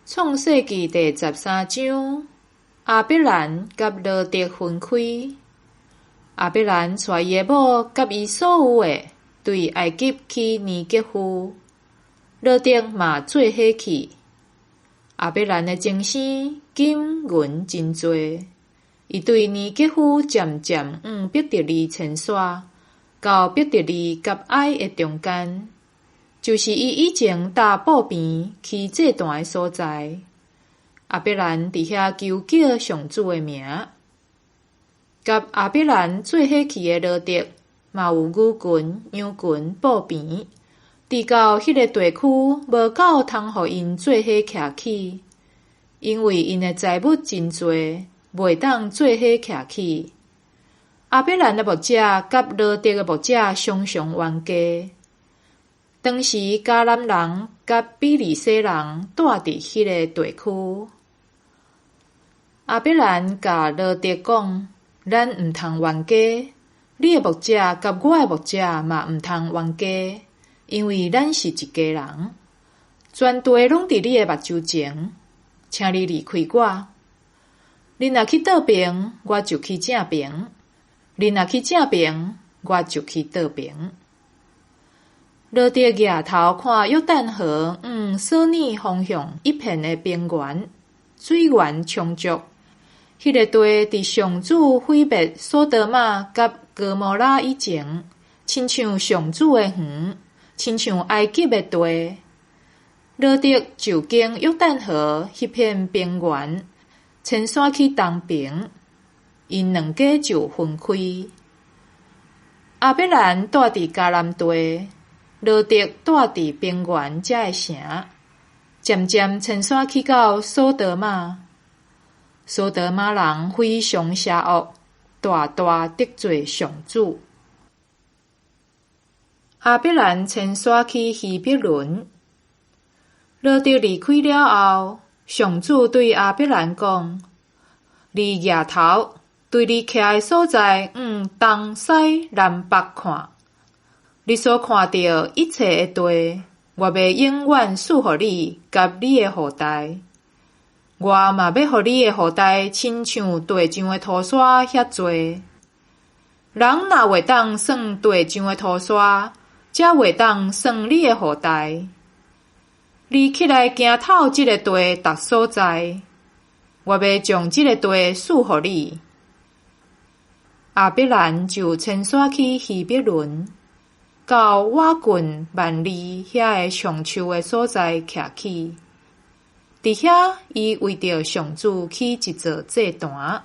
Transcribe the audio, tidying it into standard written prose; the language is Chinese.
创世纪第13章，亚伯兰甲罗得分开。亚伯兰带伊的某甲伊所有的，对埃及去年结夫，罗得嘛做伙去。亚伯兰的精生金银真多，伊对年结夫渐渐往伯特利迁徙，到伯特利甲爱的中间。就是伊以前搭布边去这段的所在，亚伯兰伫遐求叫上主的名。甲亚伯兰做伙去的罗得，嘛有牛群、羊群布边，伫到迄个地区无够通互因做伙徛起，因为因的财物真多，袂当做伙徛起。亚伯兰的牧者甲罗得的牧者常常冤家。当时迦南人甲比利洗人住伫迄个地区，亚伯兰甲罗得讲：咱毋通冤家，你的牧者甲我的牧者嘛毋通冤家，因为咱是一家人。全地拢伫你的目睭前，请你离开我。你若去倒边，我就去正边；你若去正边，我就去倒边。罗得举头看约旦河索尼方向一片的平原，水源充足。迄个地伫上主毁灭索多玛甲哥摩拉以前，亲像上主的园，亲像埃及的地。罗得就经约旦河迄片平原，迁徙去东边，因两家就分开。亚伯兰住伫迦南地。罗得住伫平原遮的城，渐渐迁徙去到索多玛。索多玛人非常邪恶，大大得罪上主。亚伯兰迁徙去希伯伦。罗得离开了后，上主对亚伯兰讲：你举头对你徛的所在东西南北看。你所看到一切的地，我要永远赐予你甲你的后代。我嘛要予你的后代亲像地上的土沙遐多。人若袂当算地上的土沙，则袂当算你的后代。你起来行透这个地逐所在，我要将这个地赐予你。亚伯兰就迁徙去希伯伦。到瓦郡万利遐个上树的所在徛起，伫遐伊为着上主起一座祭坛。